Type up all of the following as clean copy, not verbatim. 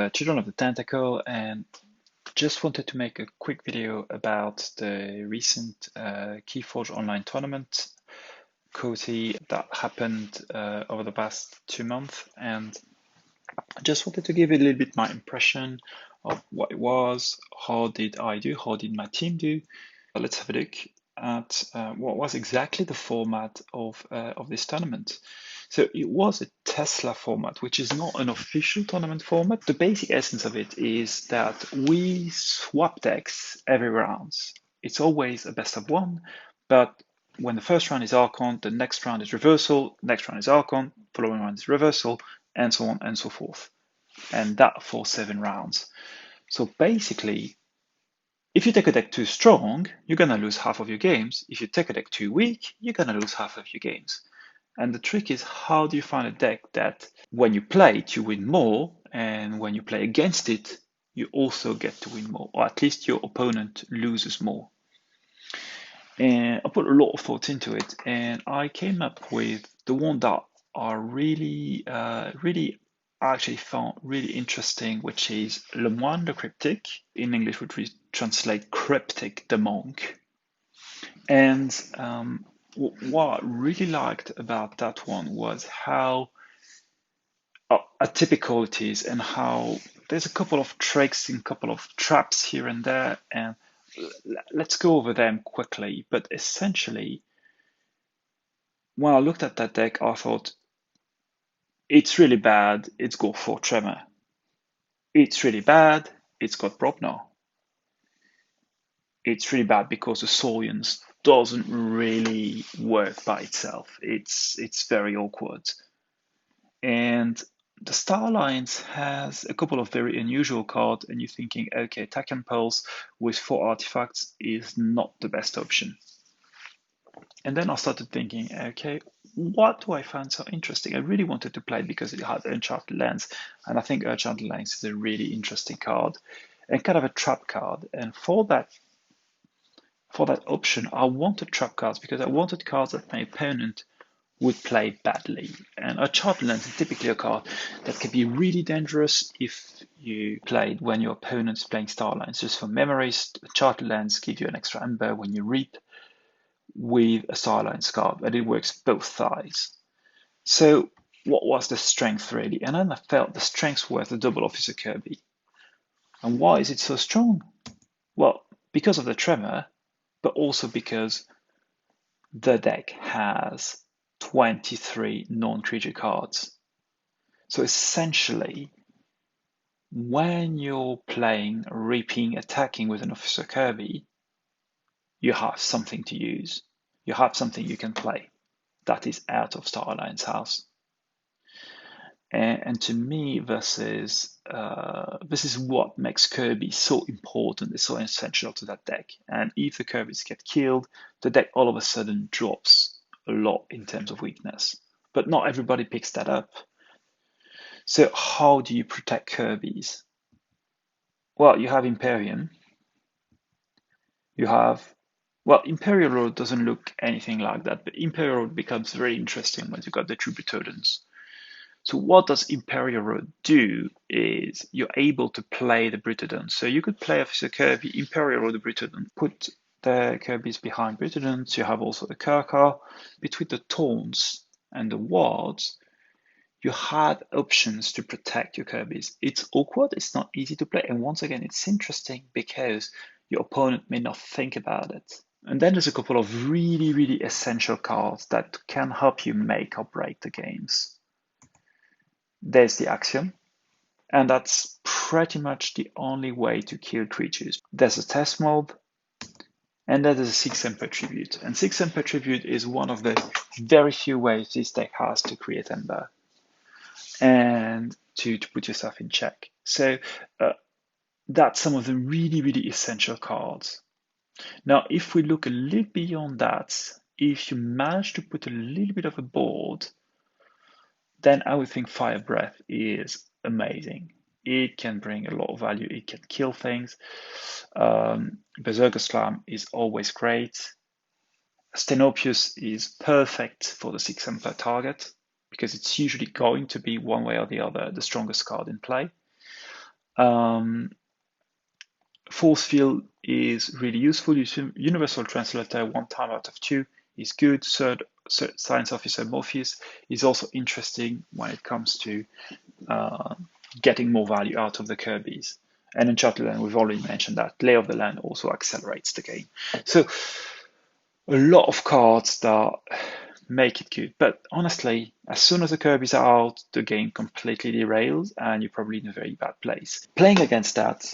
the Children of the Tentacle, and just wanted to make a quick video about the recent Keyforge online tournament, KOTE, that happened over the past 2 months. And I just wanted to give a little bit my impression of what it was, how did I do, how did my team do. Let's have a look at what was exactly the format of this tournament. So it was a Tesla format, which is not an official tournament format. The basic essence of it is that we swap decks every round. It's always a best of one, but when the first round is Archon, the next round is reversal, next round is Archon, following round is reversal, and so on and so forth. And that for 7 rounds. So basically, if you take a deck too strong, you're going to lose half of your games. If you take a deck too weak, you're going to lose half of your games. And the trick is, how do you find a deck that when you play it, you win more, and when you play against it, you also get to win more, or at least your opponent loses more. And I put a lot of thought into it, and I came up with the one that I really actually found really interesting, which is Lawanda Cryptic. In English, which we translate Cryptic the Monk. And what I really liked about that one was how atypical it is, and how there's a couple of tricks and a couple of traps here and there, and let's go over them quickly. But essentially, when I looked at that deck, I thought, it's really bad, it's got 4 Tremor. It's really bad, it's got Brobnar. It's really bad because the Saurians doesn't really work by itself. It's very awkward. And the Star Alliance has a couple of very unusual cards, and you're thinking, okay, Attack and Pulse with 4 artifacts is not the best option. And then I started thinking, okay, what do I find so interesting? I really wanted to play it because it had Enchanted Lens, and I think Enchanted Lens is a really interesting card and kind of a trap card. And for that option, I wanted trap cards because I wanted cards that my opponent would play badly. And Enchanted Lens is typically a card that can be really dangerous if you play it when your opponent's playing Star Alliance. Just for memories, Enchanted Lens gives you an extra Ember when you reap with a Star Alliance card, but it works both sides. So what was the strength really? And then I felt the strength was the Double Officer Kirby. And why is it so strong? Well, because of the Tremor, but also because the deck has 23 non-creature cards. So essentially, when you're playing, reaping, attacking with an Officer Kirby, you have something to use. You have something you can play that is out of Star Alliance house. And to me, this is what makes Kirby so important, it's so essential to that deck. And if the Kirbys get killed, the deck all of a sudden drops a lot in terms of weakness. But not everybody picks that up. So how do you protect Kirbys? Well, you have Imperium. You have, well, Imperial Road doesn't look anything like that, but Imperial Road becomes very interesting when you've got the Tributodons. So what does Imperial Road do is you're able to play the Britodons. So you could play Officer Kirby, Imperial Road, the Britodon, put the Kirbys behind Britodons. You have also the Kirkar. Between the Taunts and the Wards, you had options to protect your Kirbys. It's awkward, it's not easy to play, and once again, it's interesting because your opponent may not think about it. And then there's a couple of really, really essential cards that can help you make or break the games. There's the Axiom, and that's pretty much the only way to kill creatures. There's a Test Mob, and then there's a 6 Emperor Tribute. And 6 Emperor Tribute is one of the very few ways this deck has to create Ember and to put yourself in check. So that's some of the really, really essential cards. Now, if we look a little beyond that, if you manage to put a little bit of a board, then I would think Fire Breath is amazing. It can bring a lot of value. It can kill things. Berserker Slam is always great. Stenopius is perfect for the 6 Emperor target because it's usually going to be one way or the other the strongest card in play. Um, Force field is really useful. Universal Translator 1 time out of 2 is good. Third Science Officer Morpheus is also interesting when it comes to uh, getting more value out of the Kirby's. And Uncharted Land, we've already mentioned that. Lay of the Land also accelerates the game. So a lot of cards that make it good. But honestly, as soon as the Kirby's are out, the game completely derails and you're probably in a very bad place. Playing against that,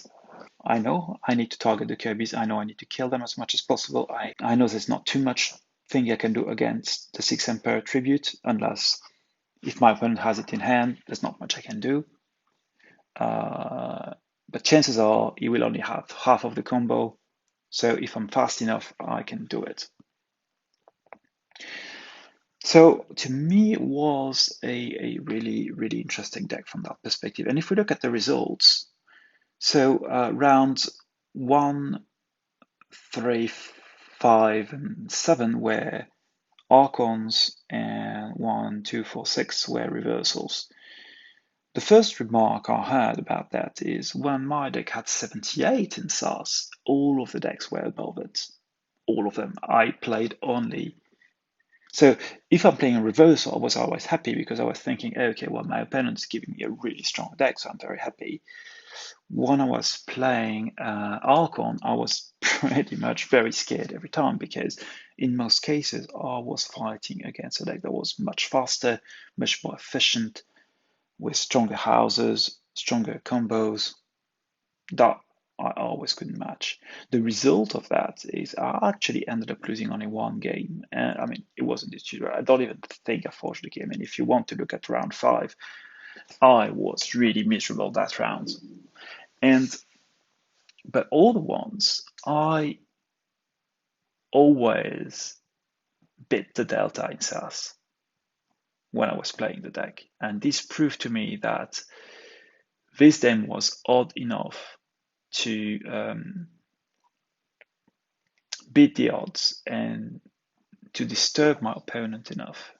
I know I need to target the Kirby's. I know I need to kill them as much as possible. I know there's not too much thing I can do against the Six Emperor tribute, unless if my opponent has it in hand, there's not much I can do. But chances are he will only have half of the combo. So if I'm fast enough, I can do it. So to me, it was a really, really interesting deck from that perspective. And if we look at the results, so rounds 1, 3, 5, and 7 were Archons, and 1, 2, 4, 6 were reversals. The first remark I had about that is when my deck had 78 in SAS, all of the decks were above it. All of them. I played only. So if I'm playing a reversal, I was always happy because I was thinking, okay, well, my opponent's giving me a really strong deck, so I'm very happy. When I was playing Archon, I was pretty much very scared every time because in most cases I was fighting against a deck that was much faster, much more efficient, with stronger houses, stronger combos that I always couldn't match. The result of that is I actually ended up losing only one game. I mean, it wasn't this year. I don't even think I forged the game. And if you want to look at round 5, I was really miserable that round. And but all the ones, I always bit the delta in SAS when I was playing the deck. And this proved to me that this then was odd enough to beat the odds and to disturb my opponent enough.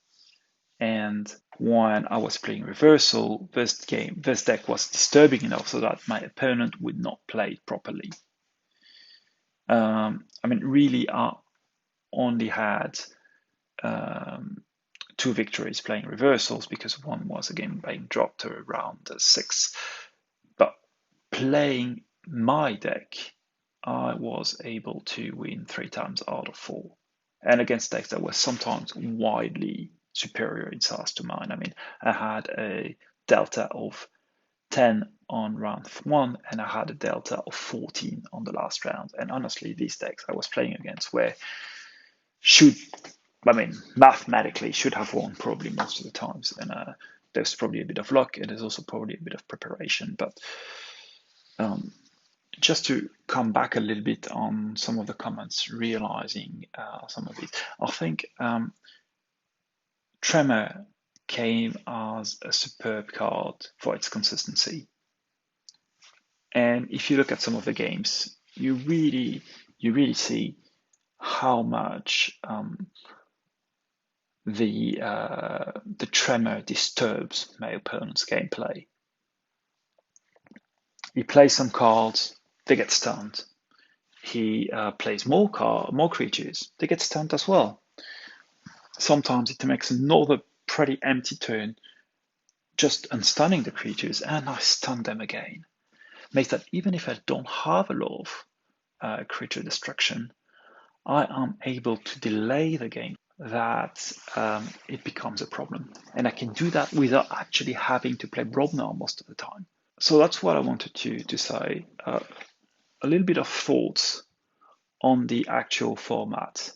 And when I was playing reversal, this deck was disturbing enough so that my opponent would not play it properly. I mean, really, I only had 2 victories playing reversals because one was again being dropped to around 6. But playing my deck, I was able to win 3 times out of 4. And against decks that were sometimes widely superior in size to mine. I mean, I had a delta of 10 on round 1, and I had a delta of 14 on the last round. And honestly, these decks I was playing against mathematically should have won probably most of the times. And there's probably a bit of luck, and there's also probably a bit of preparation. But just to come back a little bit on some of the comments, realizing some of these, I think Tremor came as a superb card for its consistency. And if you look at some of the games, you really see how much the Tremor disturbs my opponent's gameplay. He plays some cards, they get stunned. He plays more creatures, they get stunned as well. Sometimes it makes another pretty empty turn, just unstunning the creatures, and I stun them again. Makes that even if I don't have a lot of creature destruction, I am able to delay the game that it becomes a problem. And I can do that without actually having to play Brobnar most of the time. So that's what I wanted to say. A little bit of thoughts on the actual format.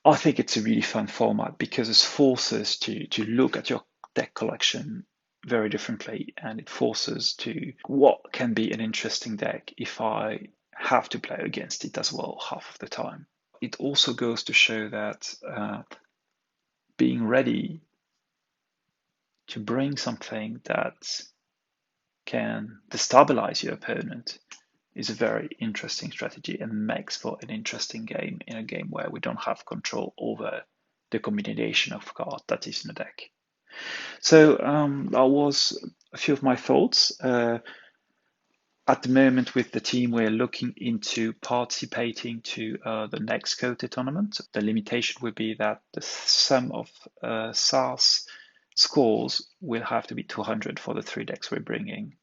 I think it's a really fun format because it forces to look at your deck collection very differently, and it forces to what can be an interesting deck if I have to play against it as well half of the time. It also goes to show that being ready to bring something that can destabilize your opponent is a very interesting strategy and makes for an interesting game in a game where we don't have control over the combination of cards that is in the deck. So that was a few of my thoughts. At the moment, with the team, we're looking into participating to the next KOTE tournament. The limitation would be that the sum of SARS scores will have to be 200 for the 3 decks we're bringing.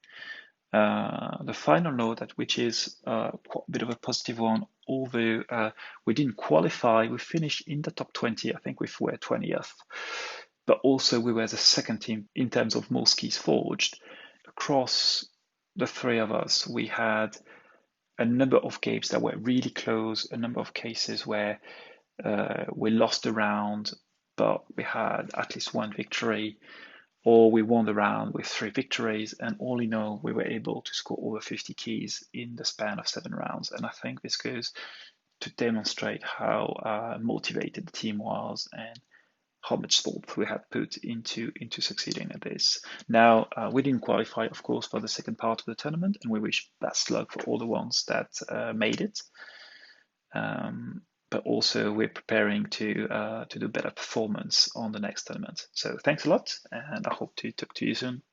The final note, which is quite a bit of a positive one, although we didn't qualify, we finished in the top 20. I think we were 20th, but also we were the second team in terms of most keys forged. Across the 3 of us, we had a number of games that were really close, a number of cases where we lost a round, but we had at least 1 victory, or we won the round with 3 victories, and all in all, we were able to score over 50 keys in the span of 7 rounds. And I think this goes to demonstrate how motivated the team was and how much thought we had put into succeeding at this. Now, we didn't qualify, of course, for the second part of the tournament, and we wish best luck for all the ones that made it. But also we're preparing to do better performance on the next tournament. So thanks a lot, and I hope to talk to you soon.